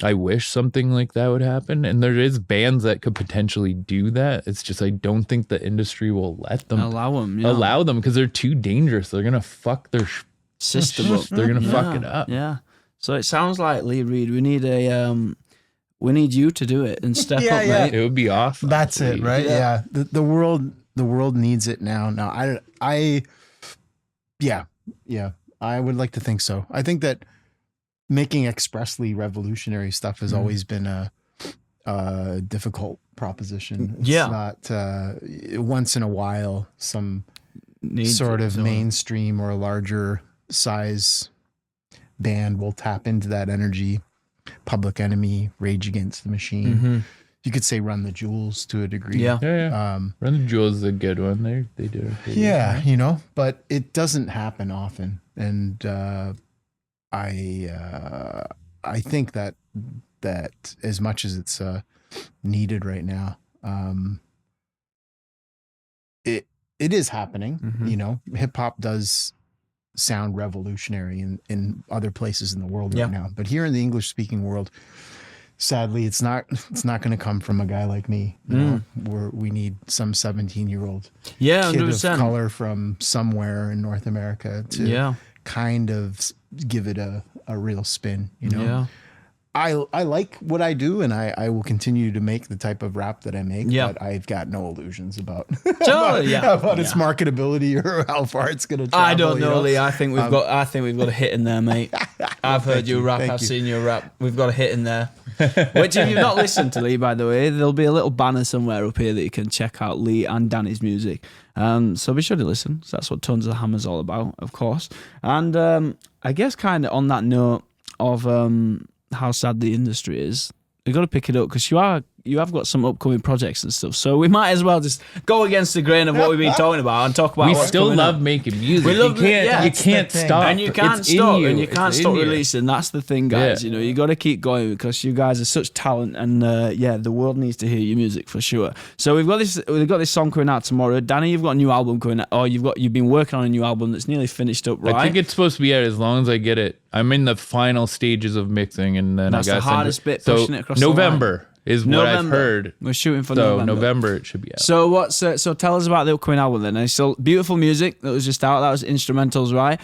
I wish something like that would happen. And there is bands that could potentially do that. It's just, I don't think the industry will let them allow them, because they're too dangerous. They're going to fuck their system up. They're going to fuck it up. Yeah. So it sounds like, Lee Reed, we need you to do it and step up, mate. It would be awesome. That's it, right? Yeah. The world needs it now. No, I would like to think so. I think that making expressly revolutionary stuff has always been a difficult proposition. It's not once in a while some sort of mainstream or a larger size band will tap into that energy. Public Enemy, Rage Against the Machine. Mm-hmm. You could say Run the Jewels to a degree. Yeah. Run the Jewels is a good one. They do. You know, but it doesn't happen often. And I think that as much as it's needed right now, it is happening. Mm-hmm. You know, hip hop does sound revolutionary in other places in the world right now, but here in the English speaking world, sadly, it's not going to come from a guy like me. You know, we need some 17-year-old kid 100%. of color from somewhere in North America to kind of give it a real spin, you know? I like what I do, and I will continue to make the type of rap that I make. Yeah. But I've got no illusions about Totally, about its marketability or how far it's going to travel. I don't know, you Lee. I think we've got a hit in there, mate. I've heard you rap. I've seen you rap. We've got a hit in there. Which, if you've not listened to Lee, by the way, there'll be a little banner somewhere up here that you can check out Lee and Danny's music. So be sure to listen. So that's what Tones of the Hammer's all about, of course. And I guess kind of on that note of how sad the industry is, we've got to pick it up because you have got some upcoming projects and stuff. So we might as well just go against the grain of what we've been talking about and talk about. We still love making music. We love you can't stop, and you can't it's stop, in and you can't stop releasing. That's the thing, guys. Yeah. You know, you got to keep going because you guys are such talent, and the world needs to hear your music for sure. So we've got this song coming out tomorrow. Danny, you've got a new album coming out, or you've been working on a new album that's nearly finished up, right? I think it's supposed to be out as long as I get it. I'm in the final stages of mixing, and then that's I got the hardest bit, pushing it across November. The line. Is what I've heard. We're shooting for so November. It should be out. So so tell us about the upcoming album then. It's still beautiful music that was just out. That was instrumentals, right?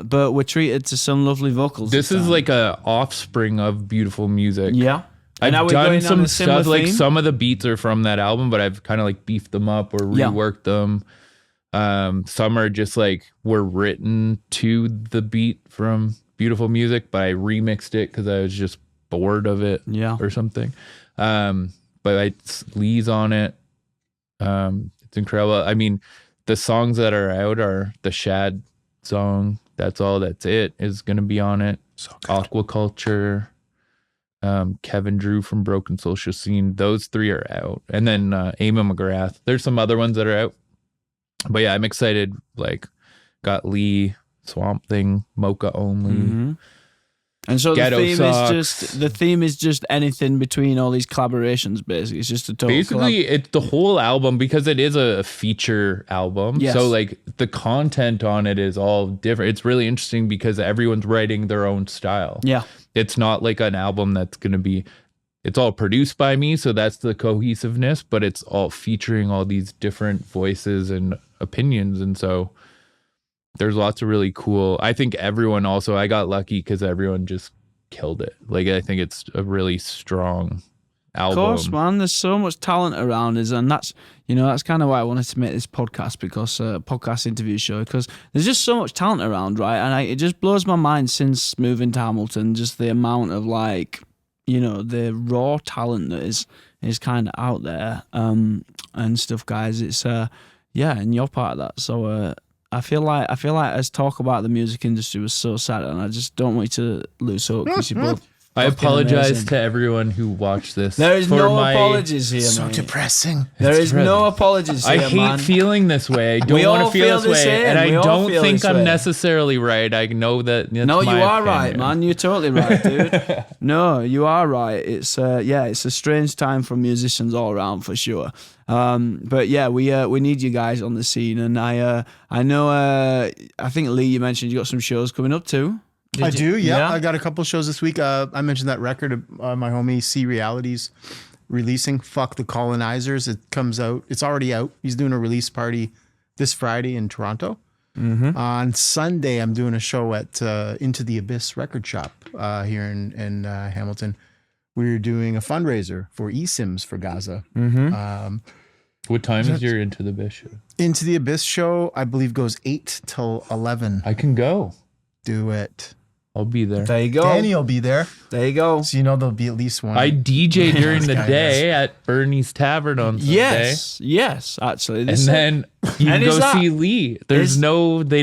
But we're treated to some lovely vocals. This is like a offspring of beautiful music. Yeah. I've now we're done going some on a similar stuff, like theme? some of the beats are from that album, but I've kind of like beefed them up or reworked them. Some are just like were written to the beat from beautiful music, but I remixed it because I was just bored of it or something. But Lee's on it. It's incredible. I mean, the songs that are out are the Shad song, That's All That's It, is going to be on it. So Aquaculture, Kevin Drew from Broken Social Scene. Those three are out. And then Eamon McGrath. There's some other ones that are out. But yeah, I'm excited. Like, got Lee, Swamp Thing, Mocha Only. Mm-hmm. And so the theme is just anything between all these collaborations. Basically, it's just a total. Basically, it's the whole album because it is a feature album. Yes. So like the content on it is all different. It's really interesting because everyone's writing their own style. Yeah, it's not like an album that's going to be. It's all produced by me, so that's the cohesiveness. But it's all featuring all these different voices and opinions, and so. There's lots of really cool. I think everyone also, I got lucky because everyone just killed it. Like, I think it's a really strong album. Of course, man. There's so much talent around us, and that's kind of why I wanted to make this podcast podcast interview show, because there's just so much talent around, right? And it just blows my mind since moving to Hamilton, just the amount of the raw talent that is kind of out there and stuff, guys. It's and you're part of that. So. I feel like us talk about the music industry was so sad, and I just don't want you to lose hope because you both. I apologize amazing. to everyone who watched this. There is no apologies here, so mate. depressing. There is no apologies here, I hate feeling this way. I don't want to feel this way, and I don't think I'm necessarily right. I know that. No, you are right, man. You're totally right, dude. No, you are right. It's it's a strange time for musicians all around for sure. But yeah, we need you guys on the scene, and I know. I think Lee, you mentioned you got some shows coming up too. I do, yeah. I got a couple shows this week. I mentioned that record my homie C Reality's releasing, Fuck the Colonizers. It comes out. It's already out. He's doing a release party this Friday in Toronto. Mm-hmm. On Sunday, I'm doing a show at Into the Abyss record shop here in Hamilton. We're doing a fundraiser for eSIMs for Gaza. Mm-hmm. What time is your Into the Abyss show? Into the Abyss show, I believe, goes 8 till 11. I can go. Do it. I'll be there. There you go. Danny will be there. There you go. So there'll be at least one. I DJ during the day at Bernie's Tavern on Sunday. Yes, actually. And then you can go see Lee. They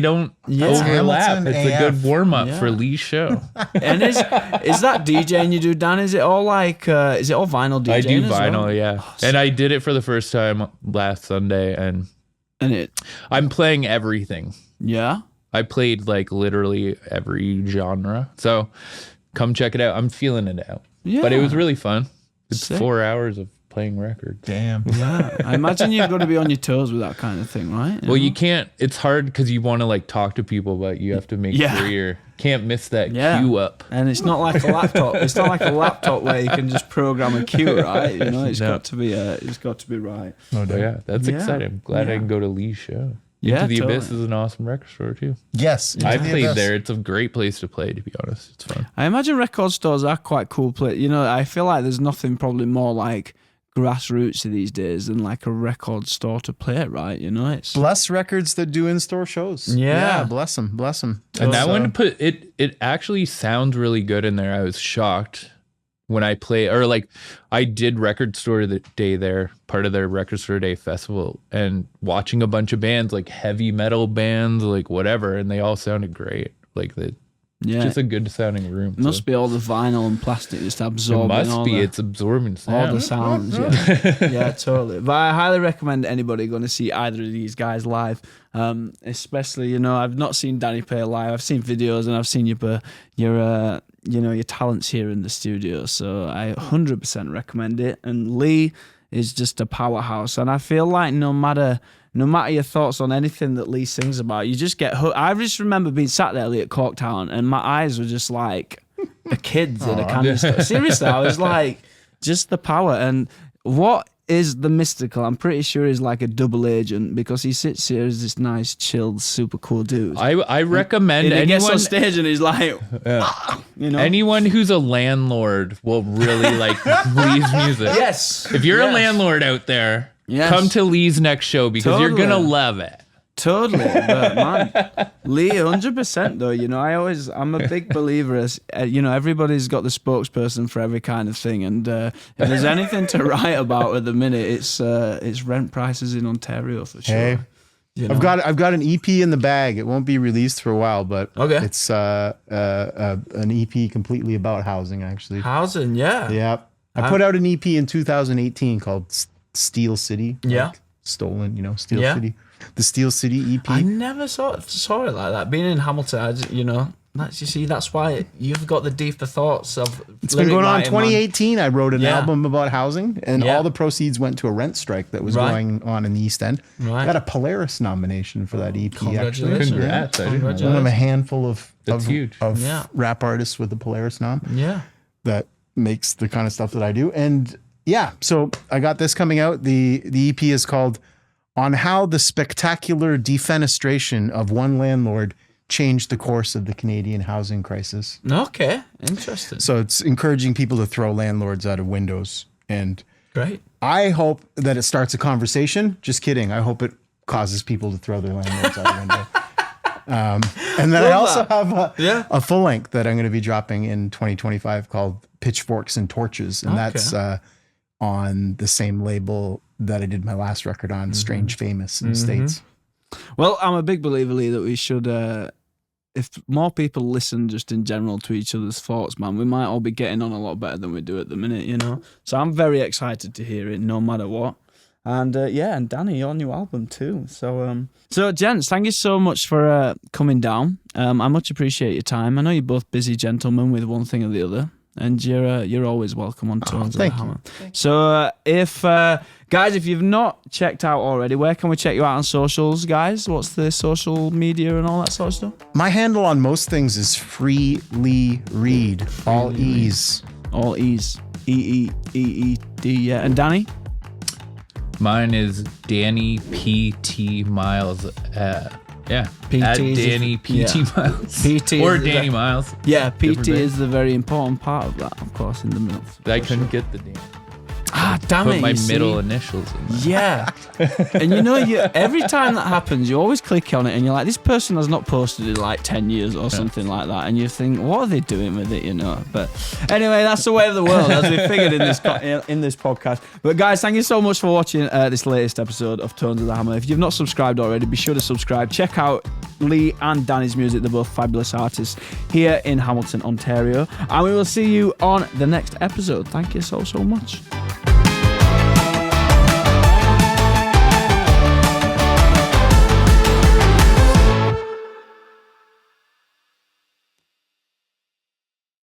don't overlap. Hamilton It's AF. a good warm up for Lee's show. And is that DJing you do, Dan? Is it all is it all vinyl DJing? I do as vinyl, well? yeah. And I did it for the first time last Sunday, and I'm playing everything. Yeah. I played like literally every genre. So come check it out. I'm feeling it out. Yeah. But it was really fun. It's Sick. 4 hours of playing records. Damn. Yeah. I imagine you've got to be on your toes with that kind of thing, right? You can't, it's hard because you want to like talk to people, but you have to make sure you can't miss that cue up. And it's not like a laptop. It's not like a laptop where you can just program a cue, right? It's got to be right. No doubt. Yeah, that's exciting. I'm glad I can go to Lee's show. Yeah, Into the totally. Abyss is an awesome record store too. Yes. I played there. It's a great place to play, to be honest. It's fun. I imagine record stores are quite cool place. You know, I feel like there's nothing probably more like grassrootsy these days than like a record store to play at, right? You know, it's Bless records that do in-store shows. Yeah. bless them. And that one it actually sounds really good in there. I was shocked when I play, or like I did record store day there, part of their record store day festival, and watching a bunch of bands, like heavy metal bands, like whatever, and they all sounded great. Like just a good sounding room. It must be all the vinyl and plastic just It absorbing must be. It's absorbing sound. all the sounds. Yeah. Yeah, totally. But I highly recommend anybody going to see either of these guys live. Especially, you know, I've not seen Danny play live. I've seen videos and I've seen your talents here in the studio. So I 100% recommend it. And Lee is just a powerhouse. And I feel like no matter your thoughts on anything that Lee sings about, you just get hooked. I just remember being sat there, Lee, at Corktown, and my eyes were just like a kid's in a candy store. Seriously, I was like, just the power. And what is the mystical? I'm pretty sure he's like a double agent because he sits here as this nice, chilled, super cool dude. I recommend And he gets anyone on stage and he's like, you know, anyone who's a landlord will really like Lee's music. yes. If you're a landlord out there, Yes. come to Lee's next show because you're Totally. gonna love it. Totally, but man, Lee, 100% though. You know, I'm a big believer as you know, everybody's got the spokesperson for every kind of thing, and if there's anything to write about at the minute, it's rent prices in Ontario for sure. Hey, You know? I've got an EP in the bag. It won't be released for a while, but Okay. it's an EP completely about housing, actually. Housing, yeah. Yeah, I put out an EP in 2018 called Steel City. Yeah. like stolen, Steel Yeah. City. The Steel City EP. I never saw it like that. Being in Hamilton, that's why you've got the deeper thoughts of. It's been going on 2018. Man. I wrote an Yeah. album about housing, and Yeah. all the proceeds went to a rent strike that was Right. going on in the East End. Right. Got a Polaris nomination for that EP. Actually, Congratulations. Congrats. I didn't know Congratulations. that. one of a handful of That's huge. Yeah. rap artists with the Polaris nom Yeah. that makes the kind of stuff that I do. And yeah, so I got this coming out. The EP is called "On How the Spectacular Defenestration of One Landlord Changed the Course of the Canadian Housing Crisis." Okay. Interesting. So it's encouraging people to throw landlords out of windows. And Great. I hope that it starts a conversation. Just kidding. I hope it causes people to throw their landlords out the window. And then I also have a full length that I'm going to be dropping in 2025 called Pitchforks and Torches. And that's on the same label that I did my last record on, Strange Famous in the States. Well, I'm a big believer, Lee, that we should, if more people listen just in general to each other's thoughts, man, we might all be getting on a lot better than we do at the minute, you know? So I'm very excited to hear it no matter what. And and Danny, your new album too. So gents, thank you so much for coming down. I much appreciate your time. I know you're both busy gentlemen with one thing or the other. And you're always welcome on Tones of the Hammer. So if guys, if you've not checked out already, where can we check you out on socials, guys? What's the social media and all that sort of stuff? My handle on most things is Freely Read. All E's. All E's. E-E-E-E-D, yeah. And Danny? Mine is Danny P.T. Miles. Yeah. PT At is- Danny P.T. yeah. Miles. PT Or is the- Danny Miles. Yeah, PT Different bit. is the very important part of that, of course, in the middle. I couldn't get the Danny. Ah, damn it. Put my you see? middle initials in there. Yeah. And every time that happens, you always click on it and you're like, this person has not posted in like 10 years or something like that. And you think, what are they doing with it, But anyway, that's the way of the world, as we figured in this podcast. But guys, thank you so much for watching this latest episode of Tones of the Hammer. If you've not subscribed already, be sure to subscribe. Check out Lee and Danny's music. They're both fabulous artists here in Hamilton, Ontario. And we will see you on the next episode. Thank you so much.